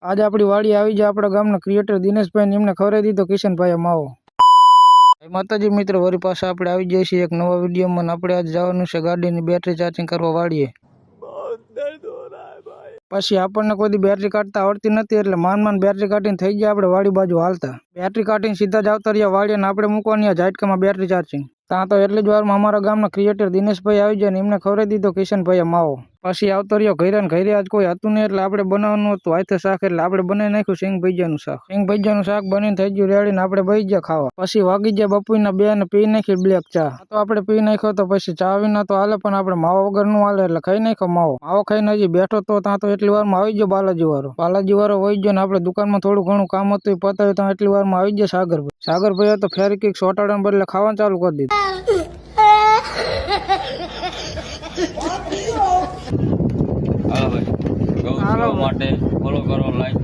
आज अपनी वाड़ी आई जाए अपना गामना क्रिएटर दिनेश भाई एमने खवरावी दीधो किशन भाई मावो। जय माताजी मित्र, वरी पाछा आपणे આવી જઈએ છીએ એક નવા વિડીયોમાં। આપણે આજ જવાનું છે ગાડીની બેટરી ચાર્જિંગ કરવા વાળીએ। પછી આપણને કોઈ દી બેટરી કાઢતા આવડતી નથી એટલે માંડ બેટરી કાઢીને થઈ ગયા આપણે વાડી બાજુ હાલતા। બેટરી કાઢીને સીધા જ આવતા રહ્યા વાડીએ ને આપણે મૂકવાની આ ઝાટકામાં બેટરી ચાર્જિંગ। ત્યાં તો એટલી જ વારમાં અમારા ગામના ક્રિએટર દિનેશભાઈ આવી જાય ને એમને ખવરાવી દીધો કિશનભાઈ માવો। પછી આવતો રહ્યો ઘરે ને ઘરે આજ કોઈ હતું નહીં એટલે આપણે બનાવવાનું હતું હાથે શાક એટલે આપણે બનાવી નાખ્યું સિંગ ભજીયાનું શાક। સિંગ ભજીયાનું શાક બનીને થઈ ગયું રેડી ને આપણે બેસી ગયા ખાવા। પછી વાગી ગયા બપોરના 2 ને પી નાખી બ્લેક ચા। તો આપણે પી નાખ્યો તો પછી ચા વિના તો હાલે પણ આપણે માવા વગર નું હાલે એટલે ખાઈ નાખ્યો માવો। માવો ખાઈને હજી બેઠો તો ત્યાં તો એટલી વારમાં આવી ગયો બાલાજી વાળો વહી ગયો ને આપણે દુકાનમાં થોડું ઘણું કામ હતું એ પતાવ્યું તો એટલી વારમાં આવી ગયા સાગરભાઈ તો ફેરી કઈક સોટાડાને બદલે ખાવાનું ચાલુ કરી દીધું। હાલો ભાઈ, ગૌ સેવા માટે ફોલો કરો, લાઈક